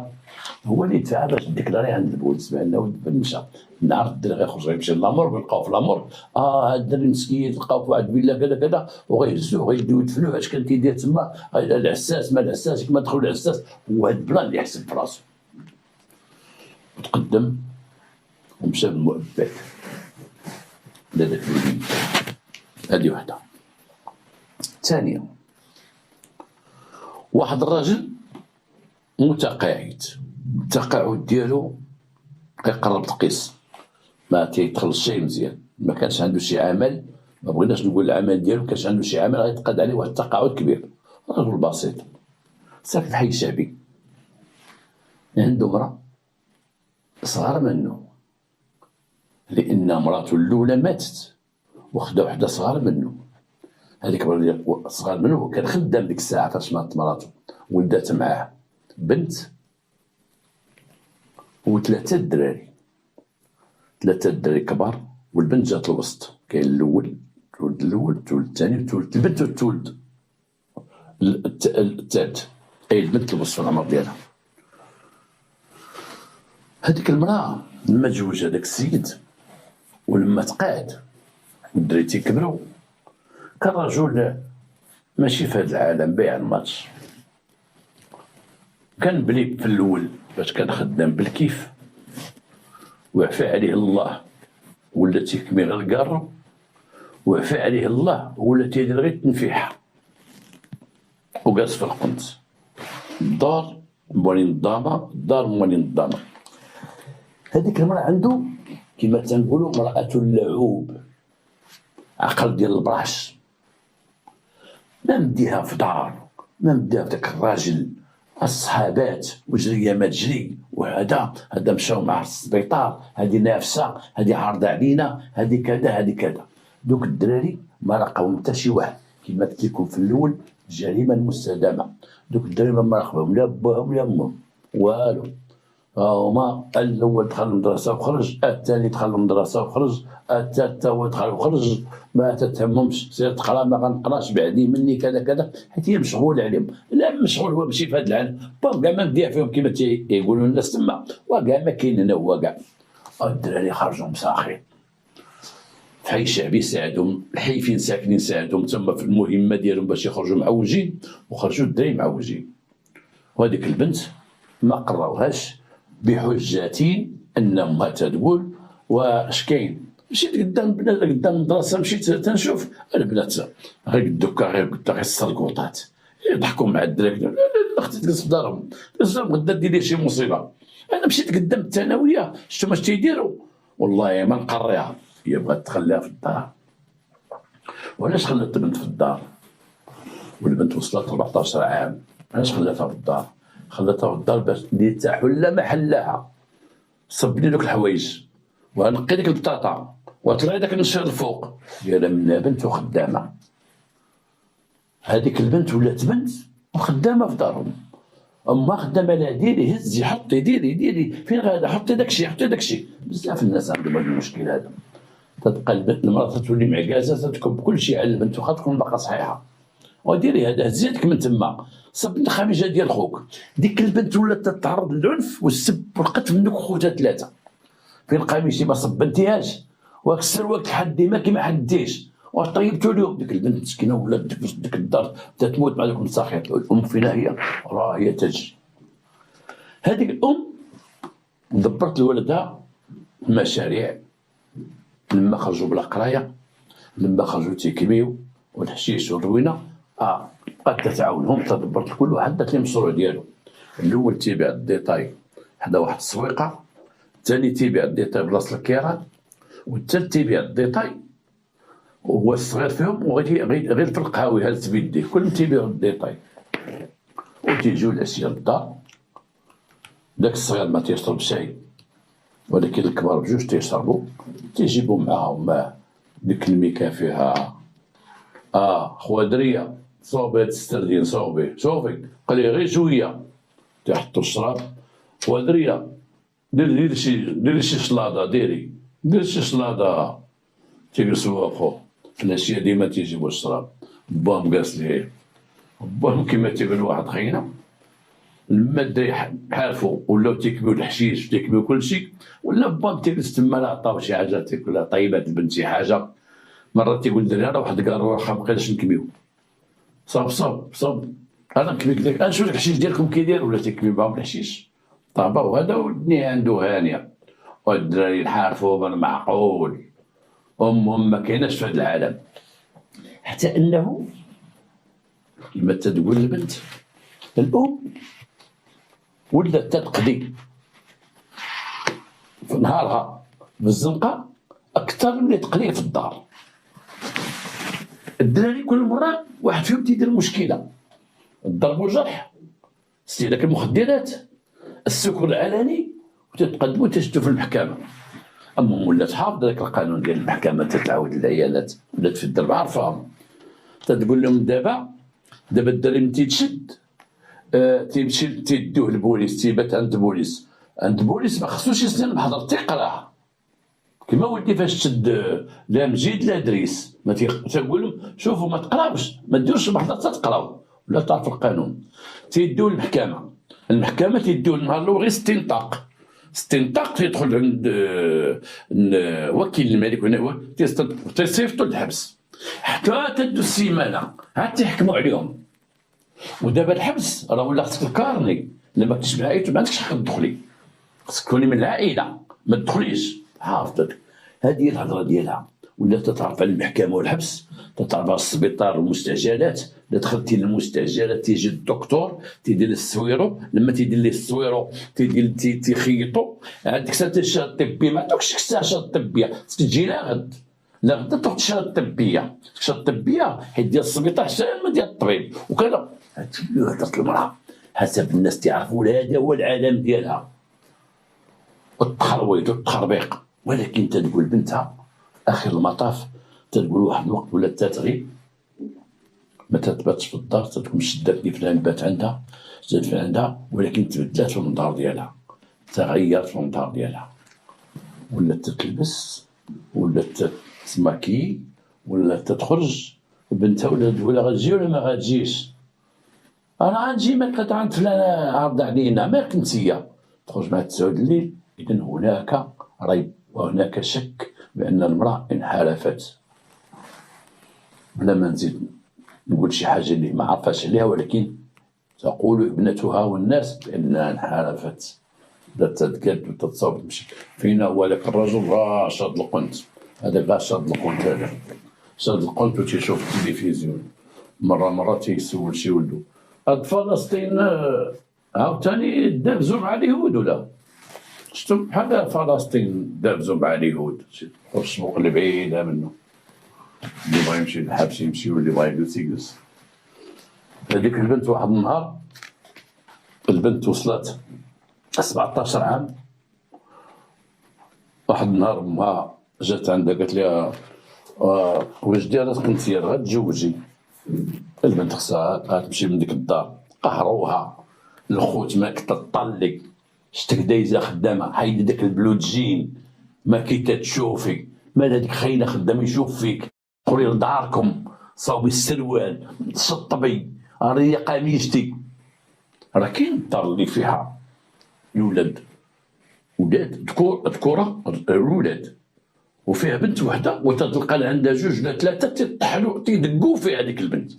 [SPEAKER 1] هو اللي دفع باش ديكلاري عند البوليس بان ولد مشى. نعرف الدري غيخرج غيمشي للامور، ويلقاو في الامور هاد الدري مسكين لقاو في واحد فيلا كذا كذا، وغيهزوه غيديو يدفنوه. اش كان تيدير تما العساس، ما العساس كما دخلوا العساس، هو هاد البلان اللي يحسب في راسو. وتقدم ومشى بالمؤبد لذاك الوليد. هذه وحده. ثانيا واحد الراجل متقاعد، التقاعد ديالو كيقرب تقيس، ما تيدخلش شي مزيان، ما كانش عنده شي عمل، ما بغيناش نقول العمل ديالو، كانش عنده شي عمل غيتقاد عليه واحد التقاعد كبير. رجل بسيط ساكن في الحي الشعبي، عنده مرأة صغار منه، لأن مراته الأولى ماتت وخدا وحدة صغار منه. هذيك صغار منه كان خدام ديك الساعة فاش ماتت مراته، ولدات معاه بنت وثلاثة الدراري، ثلاثة الدراري كبار، والبنت جات الوسط. كاين الأول، تولد الأول، تولد الثاني، تولد البنت، وتولد الثالث، أي البنت الوسط في العمر ديالها. هذيك المرأة لما تزوج هذاك السيد ولما تقاعد والدراري تيكبروا، كان رجل ماشي في هذا العالم، بايع الماتش. كان بلي في الأول فاش كان خدام بالكيف وعفى عليه الله ولا تيكمي غير الكارو، وعفى عليه الله ولا تيدير غير التنفيحة وجالس في القنت. الدار موالين الضامة، الدار موالين الضامة. هذيك المرأة عنده كما تنقولوا مرأة اللعوب، عقل ديال البراش، ما مديها في دار، ما مديها في داك الراجل، الصحابات وجريه ما تجري، وهذا مشاو مع السبيطار، هذه نافسه، هذه عارضه علينا، هذه كذا، هذه كذا. دوك الدراري ما لقاو حتى شي واحد، كما قلت لكم في الاول جريمه مستدامه. دوك الدراري ما لقاوهم لا باهم لا امهم والو. هما الاول دخل المدرسه وخرج، الثاني دخل المدرسه وخرج، الثالث هو دخل وخرج، ما تتهمهمش، سير تقرا ما غنقراش بعدي مني كذا كذا، حيت هي مشغول عليهم. لا مشغول هو ماشي في هذا العالم، كاع ما مديها فيهم كما تيقولوا الناس تما، وكاع ما كاين هنا هو كاع. الدراري خرجوا مساخين في حي الشعبي، ساعدهم الحي فين ساكنين، ساعدهم تما في المهمه ديالهم باش يخرجوا معوجين، وخرجوا الدراري معوجين. وهذيك البنت ما قراوهاش بحجة أن أمها تقول واش كاين. مشيت قدام المدرسة، مشيت تنشوف البنات غير الدكا، غير السرقوطات يضحكوا مع الدراري. اختي تجلس في دارهم، غدا ديري شي مصيبة. أنا مشيت قدام الثانوية، شفتو واش تيديروا، والله ما نقريها. هي بغات تخليها في الدار. وعلاش خلات البنت في الدار؟ والبنت وصلت 14 عام، علاش خلاتها في الدار؟ خلاتها في الدار باش لتحل محلها. صب لي دوك الحوايج ونقي ديك البطاطا وطلعي داك النشر الفوق ديالها، منها بنت وخدامه. هذيك البنت ولات بنت وخدامه في دارهم، امها خدامه لها ديري هزي حطي ديري فين غادا، حطي داكشي. بزاف الناس عندهم هذا المشكل هذا، تبقى البنت المراه تولي معكازه، تكب كل شيء على البنت واخا تكون باقا صحيحه. وديري هذا هزيتك من تما، صب الخميجه ديال خوك. ديك البنت ولات تتعرض للعنف والسب والقتل من دوك خوتها ثلاثه. فين قميصي ما صبنتيهاش، واك السروال تحدي ما كيما حديش، واش طيبتو اليوم. ديك البنت مسكينه ولات ديك الدار تتموت مع دوك الساخيط. الام فين هي؟ راه هي تجري. هذيك الام دبرت لولدها مشاريع، لما خرجوا بلا قرايه، لما خرجوا تيكميو والحشيش والروينه، بقات تتعاونهم، تدبرت كل واحد دات ليه المشروع ديالو. الاول تيبيع الديتاي حدا واحد السويقه، الثاني تيبيع الديتاي بلاصه الكيران، والثالث تيبيع الديتاي وهو الصغير فيهم، غير في القهاوي هالت بيديه، كلهم تيبيعوا الديتاي. وتيجيو العشيه للدار، داك الصغير ما تيشرب شاي، ولكن الكبار بجوج تيشربوا، تيجيبوا معاهم ماء. ديك الميكا فيها خوادريه، صوبي هاد الستردين، صوبي شوفي قلي غير شويه، تيحطوا الشراب. خوادريه ديري شي شلاضه، ديري شي شلاضه. تيجلسوا فوق في العشيه ديما تيجيبوا الشراب، باهم جالس ليه، باهم كيما تيقول واحد خينا. لما الدراري حارفوا ولاو تيكبيو الحشيش تيكبيو كلشي، ولا باهم تيجلس تما لا عطاو شي حاجه تاكلها، طيبات البنت شي حاجه. مرات تيقول الدراري راه واحد الكارو واخا مابقيناش نكميو، صاب انا نكميك داك، نشوف داك الحشيش ديالكم كي داير، ولا تيكميو معاهم الحشيش طابا. وهذا والدنيا عنده هانيه، والدراري نحارفوا بالمعقول، امهم ما كايناش في هذا العالم. حتى انه كما تتقول البنت الأم ولات تقضي في نهارها في الزنقة أكثر من اللي تقضيه في الدار. الدراري كل مرة واحد فيهم تيدير مشكلة، الضرب والجرح، استهلاك المخدرات، السكر العلني، وتتقدموا تشدوا في المحكمة. أما ولات حافظة ذاك القانون ديال المحكمة، تتعاود العيالات ولات في الدرب عارفاهم، تتقول لهم دابا الدري من تيتشد تيمشي تيدوه للبوليس، تيبات عند البوليس ما خصوش يسنى المحضر تيقراها كيما ولدي فاش تشد لا مجيد لا دريس، ما تقول لهم شوفوا ما تقراوش، ما ديروش المحضر تقراو ولا تعرفوا القانون. تيدوه المحكمة تيدوه النهار الاول غير استنطاق تيدخل عند وكيل الملك تيصيفطو للحبس حتى تدو السيمانة عاد تيحكموا عليهم. ودابا الحبس راه ولا خصك الكارني، لما كنتش معايا ما عندكش حق تدخلي، خصك تكوني من العائلة ما تدخليش. حافظتك هذه هي الهضره ديالها. ولا تتعرف على المحكمة والحبس، تتعرف على السبيطار والمستعجلات. لا دخلتي للمستعجلات تيجي الدكتور تيدير السويرو، لما تيدير ليه السويرو تيخيطو عندك ساعه الشهاده الطبيه، ما عندكش الساعه الشهاده الطبيه، خصك تجي لا غدا تاخذ الشهاده الطبيه. الشهاده الطبيه حيت ديال السبيطار حتى ما ديال الطبيب وكذا. هادشي اللي هضرت المراه حسب الناس تيعرفوا هذا هو العالم ديالها، التخرويط والتخربيق. ولكن تتقول بنتها اخر المطاف، تتقول واحد الوقت ولات تتغيب ما تتباتش في الدار، تتكون شداتني فلان بات عندها زاد فلان عندها، ولكن تبدلات في المنظر ديالها، تغيرت في المنظر ديالها، ولات تتلبس، ولات تماكي، ولات تخرج. بنتها ولا تقول غتجي ولا ما غتجيش، انا غنجي ما كنت عند فلان عرض علينا مالك نتيا، تخرج مع 9 الليل. اذا هناك ريب وهناك شك بان المراه انحرفت. بلا ما نزيد نقول شي حاجه اللي ما عرفاش عليها، ولكن تقول ابنتها والناس بانها انحرفت، بدات تتقاد وتتصاوب تمشي. فينا هو ذاك الرجل راه شاد القنت، هذاك راه شاد القنت، هذا شاد القنت وتيشوف التلفزيون. مرة تيسول شي ولدو هاد فلسطين عاوتاني دابزو مع اليهود ولا شفتو بحال فلسطين دابزو مع اليهود، الشبوق اللي بعيدة منه، اللي بغا يمشي للحبس يمشي واللي بغا يجلس يجلس. هاديك البنت واحد النهار، البنت وصلت 17 عام، واحد النهار امها جات عندها قالت لها واش دايره كنتي غتزوجي؟ البنت خصها تمشي من ديك الدار، قهروها الخوت ما كتطلق، شتك دايزه خدامه، حيدي داك البلوجين ما كي تتشوفي، مال هاديك خاينه خدام يشوف فيك، دخلي لداركم صاوبي السروال تشطبي ريا قميجتي. راه كاين الدار اللي فيها الولاد ذكوره الولاد وفيها بنت وحده، وتتلقى عندها 2 ولا 3 تيطحنوا تيدقوا في هذيك البنت.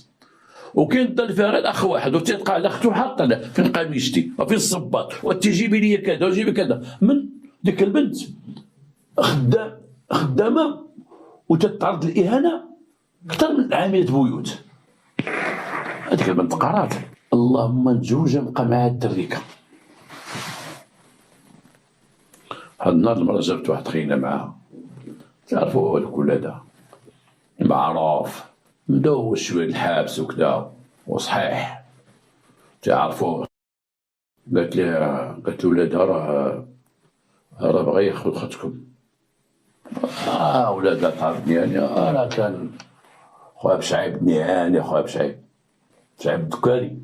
[SPEAKER 1] وكاين الدار اللي فيها غير اخ واحد وتيلقى على اختو حاطه فين قميجتي وفين الصباط وتجيبي لي كذا وجيبي كذا. من ديك البنت خدامه وتتعرض للاهانه اكثر من عامله بيوت. هذيك البنت قرات اللهم نتزوجها نبقى مع الدريكه. هاد النهار المراه جابت واحد خينا معاها، تعرفوا هذوك ولادها معروف مدوش شويه الحابس وكذا وصحيح تعرفوا. قالت لولادها راه بغا ياخذ اختكم. ولادها تعرفني انا كان خويا بشعيب نياني، خويا بشعيب الدكاني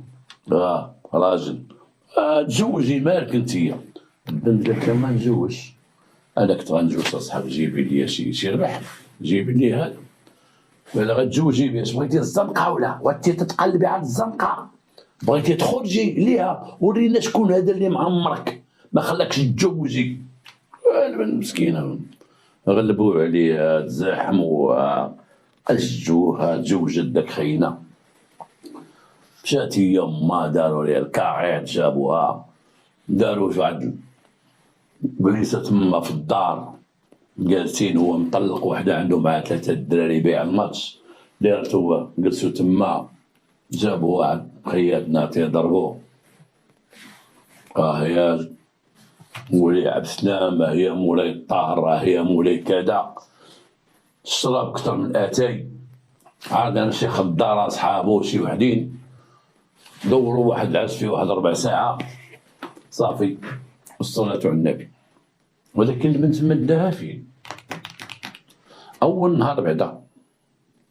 [SPEAKER 1] راجل تزوجي مالك انتيا. البنت قالت لها ما نتزوجش، انا كنت غنتزوج اصحابي جيبي لي شي ربح، جيبي لي هذا. ولا غتزوجي باش بغيتي الزنقه ولا وانتي تتقلبي على الزنقه، بغيتي تخرجي ليها ورينا شكون هذا اللي معمرك ما خلاكش تتزوجي. البنت مسكينه غلبوا عليها تزاحموا اجوها تزوجت داك خينا. مشات هي امها داروا ليها الكاعيط، جابوها داروا واحد بليسه تما في الدار جالسين، هو مطلق وحده عنده مع 3 الدراري بيع الماتش، دارت هو جلسوا تما جابوا واحد خياتنا تيضربوه، يا مولاي عبد السلام، هي مولاي الطاهر، هي مولاي كذا، الشراب كثر من اتاي. عاد انا شي خضار صحابو شي وحدين دوروا واحد العز فيه واحد 4 ساعة صافي، والصلاة على النبي. ولكن البنت مداها فين؟ أول نهار بعدا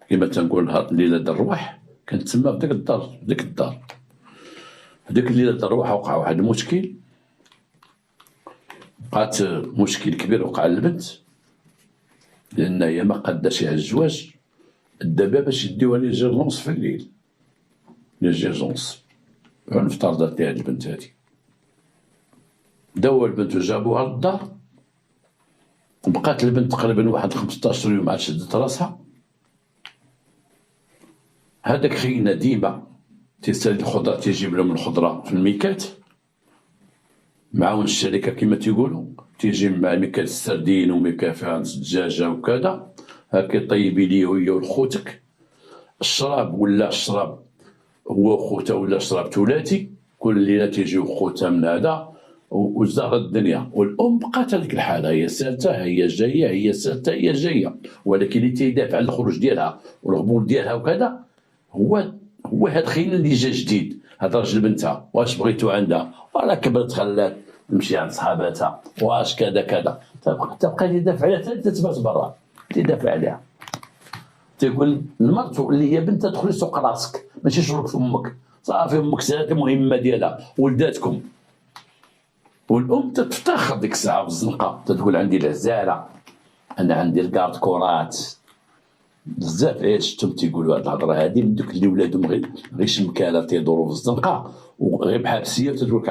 [SPEAKER 1] كيما تنقول نهار الليلة د الروح كانت تما في ديك الدار. هذيك الليلة د الروح وقع واحد المشكل، بقات مشكل كبير وقع للبنت، لأن هي ما قاداش على الزواج. دابا باش يديوها لي جيرجونس في الليل، لي جيرجونس عنف طردات ليها البنت هادي. داو البنت وجابوها للدار، بقات البنت تقريبا واحد 15 يوم عاد شدت راسها. هذاك خينا ديما تيسالي الخضرة، تيجيب لهم الخضرة في الميكات، معاون الشركة كما تيقولوا، تيجي مع ميكات السردين وميكات فيها الدجاجة وكذا، هاكي طيبي ليه هي ولخوتك. الشراب ولا الشراب هو خوتها ولا شراب ثلاثي، كل ليلة تيجيو خوتها من هذا وزهرت الدنيا. والأم بقات هذيك الحالة، هي سالته هي جاية، هي سالته هي جاية، ولكن اللي تيدافع على الخروج ديالها والقبول ديالها وكذا هو هاد خينا اللي جا جديد. هاد راجل بنتها واش بغيتو عندها، وراه كبرت خلات تمشي عند صحاباتها، واش كذا كذا، تبقى تدافع عليها حتى تتبات برا، تدافع عليها. تيقول المرت اللي هي بنتها تدخلي سوق راسك، ماشي شغلك في امك، صافي امك سالت المهمه ديالها ولداتكم. والام تتفتخر ديك الساعه في الزنقه، تقول عندي العزاله، انا عندي الكارت كورات. بزاف عيال شفتهم تيقولوا هاد الهضره هادي من دوك اللي ولادهم غير شمكاله تيدوروا في الزنقه وغير بحبسيه، تتقول لك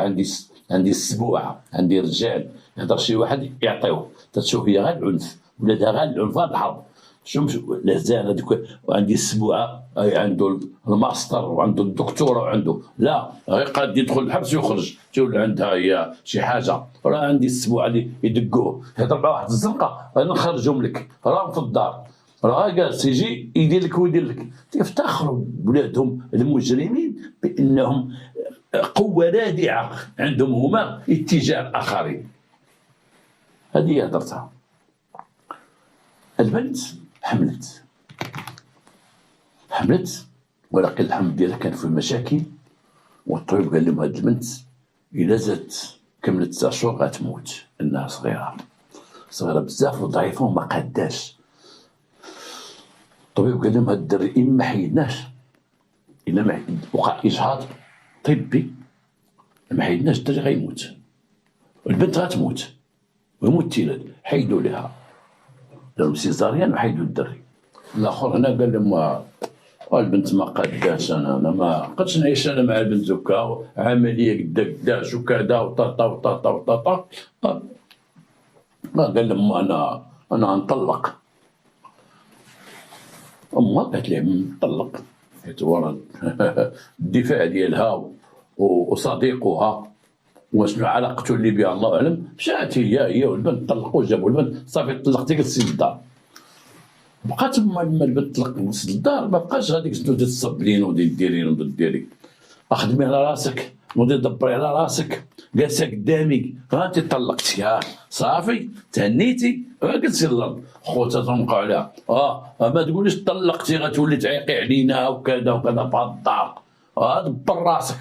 [SPEAKER 1] عندي السبوعه، عندي رجال. يهضر شي واحد يعطيوه، تتشوف هي غير العنف، ولادها غير العنف، غير الحرب. شوف العزاله هذوك، وعندي السبوعه عنده الماستر وعنده الدكتوره وعنده، لا غير قاد يدخل الحبس ويخرج، تقول عندها هي شي حاجه، راه عندي السبوعه اللي يدقوه. يهضر مع واحد الزنقه، انا نخرجهم لك، راهم في الدار، راه جالس يجي يدير لك ويدير لك. تيفتخروا بولادهم المجرمين بانهم قوه رادعه عندهم هما اتجاه الاخرين. هذه هي هضرتها. البنت حملت ولكن الحمل ديالها كان في مشاكل، والطبيب قال لهم هاد البنت الا زادت كملت 9 شهور غتموت، انها صغيره بزاف وضعيفه وما قاداش. الطبيب قال لهم هاد الدري اما حيدناش، الا ما وقع اجهاض طبي، ما حيدناش الدري غيموت، والبنت غتموت ويموت التيلاد. حيدوا لها، داروا سيزاريان وحيدوا الدري. الاخر هنا قال لهم البنت ما قاداش، انا ما قدش نعيش انا مع البنت هكا، عمليه قداش وكذا وطاطا وطاطا وطاطا. قال لهم انا نطلق. امها قالت ليه نطلق، حيت ورا الدفاع ديالها وصديقها وشنو علاقته اللي بها الله اعلم. مشات هي والبنت طلقوا، جابوا البنت صافي طلقتي جلست للدار. بقات لما البنت طلق جلست للدار، ما بقاش هذيك شنو تصبلين وديرين وديري، اخدمي على راسك ودي دبري على راسك، جالسه قدامي انت طلقتي، ها صافي تهنيتي جلسي للارض. خوتها تنقوا عليها، ما تقوليش طلقتي غتولي تعيقي علينا وكذا وكذا بهاد الدار، دبر راسك.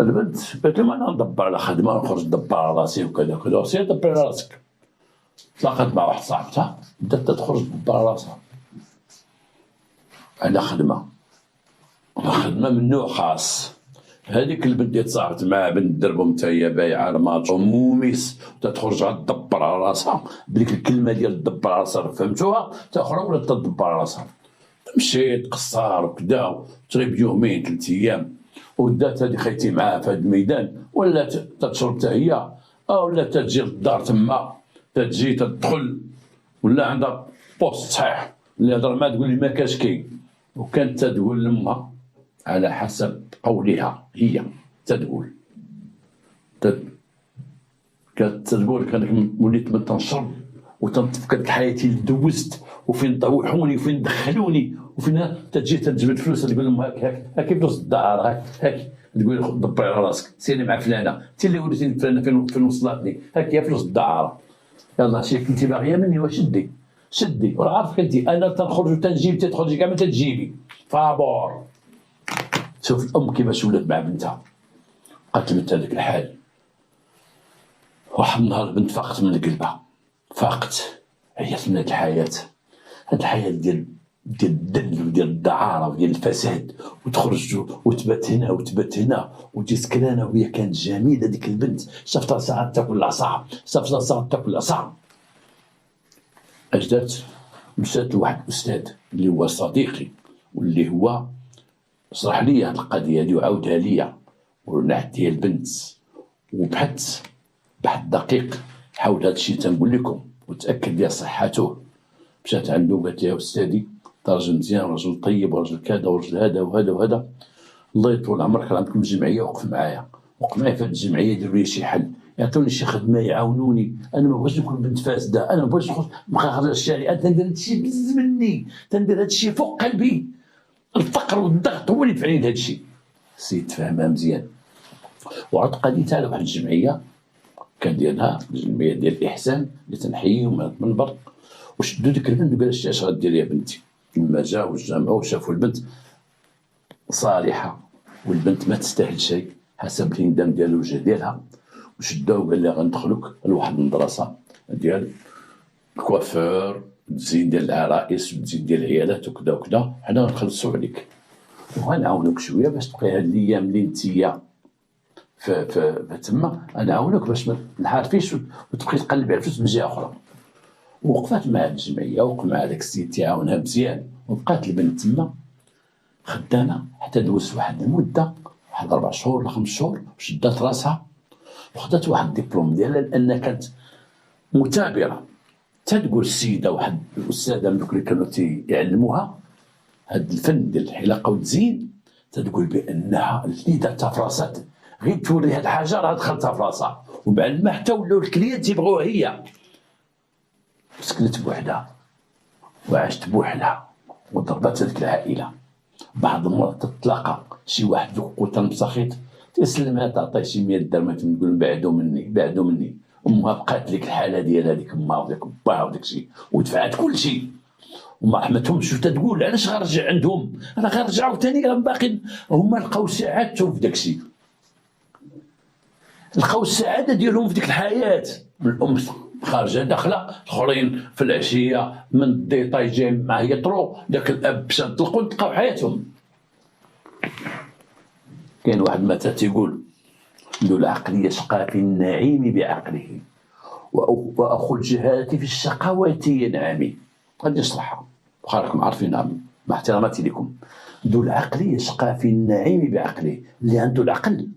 [SPEAKER 1] البنت قالت لهم انا ندبر على خدمه، نخرج ندبر على راسي وكذا وكذا. سير دبري على راسك. تلاقات مع واحد صاحبتها بدات تخرج تدبر على راسها على خدمه من نوع خاص. هذيك البنت اللي تصاحبت معها بنت دربهم حتى هي بايعه الماتش وموميس، تخرج تدبر على راسها بديك الكلمه ديال تدبر على راسها، فهمتوها؟ حتى اخرى ولات تدبر على راسها. مشيت قصار وكذا، تغيب يومين 3 ايام، ودات هذه خيتي معاها في هذا الميدان، ولات تشرب حتى هي، ولات تجي للدار تما، تجي تدخل ولا عندها بوست صحيح اللي هضر ما تقول لي ما كاش كاين. وكانت تقول لامها على حسب قولها، هي تقول كانت تقول كان وليت ما تنشرب وتنطفق هذيك حياتي اللي دوزت وفين طوحوني وفين دخلوني وفين تجي تجبد فلوس تقول لهم هاك فلوس الدار هاك تقول دبر على راسك سيري مع فلانه انت اللي وليتي فلانه فين وصلتني هاك هي فلوس الدار يلا شي كنتي باغيه مني وشدي وراه عارفك انت انا تنخرج وتنجيب تخرجي كاع ما تجيبي فابور. شوف الام كيفاش ولات مع بنتها بقات البنت هذاك الحال. واحد النهار البنت فاقت من قلبها فاقت عيات من هاد الحياة ديال الدل وديال الدعارة وديال الفساد وتخرج وتبات هنا وتجي سكرانة وهي كانت جميلة ديك البنت شافت راسها تاكل العصا اجدات مشات لواحد الاستاذ اللي هو صديقي واللي هو شرح لي هاد القضية هادي وعاودها ليا ونعت ديال البنت وبحثت بحث دقيق حول هاد الشيء تنقول لكم وتأكد ديال صحته. مشات عنده قالت له استاذي راجل مزيان راجل طيب راجل كذا وراجل هذا وهذا الله يطول عمرك راه عندكم الجمعيه وقف معايا في هاد الجمعيه ديروا لي شي حل يعطوني شي خدمه يعاونوني انا ما بغيتش نكون بنت فاسده انا ما بغيتش نبقى خارج الشارع تندير هادشي بز مني تندير هادشي فوق قلبي الفقر والضغط هو اللي دفعني لهاد الشيء. السيد تفهمها مزيان وعاد قضيتها على واحد الجمعيه كنديرها الجمعيه ديال الاحسان اللي تنحييهم من المنبر وشدوا ديك البنت وقال اش غديري يا بنتي. لما جاو الجامعه وشافوا البنت صالحه والبنت ما تستاهل شيء حسب الهندام ديال الوجه ديالها وشدوها وقال لها غندخلوك لواحد المدرسه ديال الكوافور تزين ديال العرائس وتزين ديال العيالات وكذا حنا غنخلصوا عليك وغنعاونوك شويه باش تبقي هاد الايام اللي نتيا فتما غنعاونوك باش ما تنحرفيش وتبقي تقلبي على الفلوس من جهه اخرى. وقفات مع الجمعيه وقف مع داك السيد تعاونها مزيان وبقات البنت تما خدامه حتى دوزت واحد المده واحد 4 شهور ولا 5 شهور وشدات راسها وخدات واحد الدبلوم ديالها لان كانت مثابره. تقول السيده واحد الاستاذه من دوك اللي كانوا تيعلموها هاد الفن ديال الحلاقه والتزيين تقول بانها اللي دارتها في راسها غير توري هاد الحاجه راه دخلتها في راسها وبعد ما حتى ولاو الكليان تيبغوها هي. سكنت بوحدها وعاشت بوحدها وضربات هذيك العائله. بعض المرات تتلاقى شي واحد ذو قوه مسخيط تسلمها تعطيه شي 100 درهم تقول بعدوا مني امها بقات لك الحاله ديال هذيك امها وداك باها وداك الشيء ودفعت كل شيء وما رحمتهمش تقول علاش غنرجع عندهم انا غنرجعوا ثاني راه باقي هما لقاو سعادتهم في داك الشيء لقاو السعاده ديالهم في ديك الحياه. الام خارجه داخله الاخرين في العشيه من الديطاي جاي معاه يطرو داك الاب باش يطلقوا تلقاو حياتهم. كاين واحد المثل تيقول ذو العقل يشقى في النعيم بعقله واخو الجهاله في الشقاوه ينعمي. غادي نشرحها واخا راكم عارفينها مع احتراماتي لكم. ذو العقل يشقى في النعيم بعقله اللي عنده العقل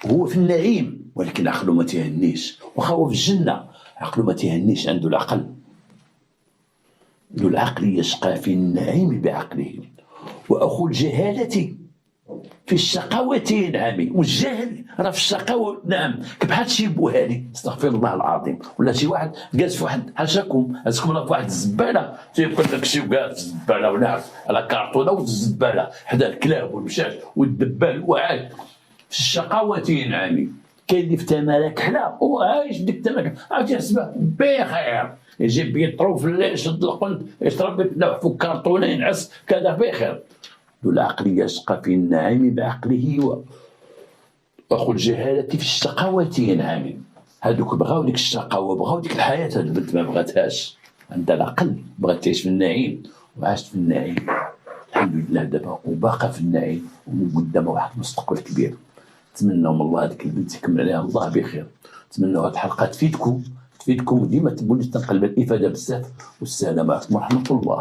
[SPEAKER 1] هو في النعيم ولكن عقله ما تيهنيش واخا هو في الجنه عقله ما تيهنيش عنده العقل. ذو العقل يشقى في النعيم بعقله واخو الجهاله في الشقاوة ينعمي. والجهل راه في الشقاوة نعم بحال شي بوهالي استغفر الله العظيم ولا شي واحد جالس في واحد حاشاكم هازكم راه في واحد الزباله تيبقى داكشي وجالس في الزباله ونعس على كارطونه والزباله حدا الكلاب والمشاش والدبال وعاد في الشقاوة ينعمي. كاين اللي في تماره كحله هو عايش بديك التماره عرفتي حسبه بخير يجيب يطرو في الليل يشد القند يشرب يتلوح في الكارطونه ينعس كذا بخير. ذو العقل يشقى في النعيم بعقله واخو الجهاله في الشقاوه ينعمي. هذوك بغاو ديك الشقاوه بغاو ديك الحياه هاد البنت ما بغاتهاش عندها العقل بغات تعيش في النعيم وعاشت في النعيم الحمد لله دابا وباقى في النعيم وقدامها واحد المستقبل كبير. نتمنى من الله هذيك البنت يكمل عليها الله بخير. نتمنى هذه الحلقه تفيدكم وديما تقولوا تنقلب الافاده بزاف. والسلام عليكم ورحمه الله.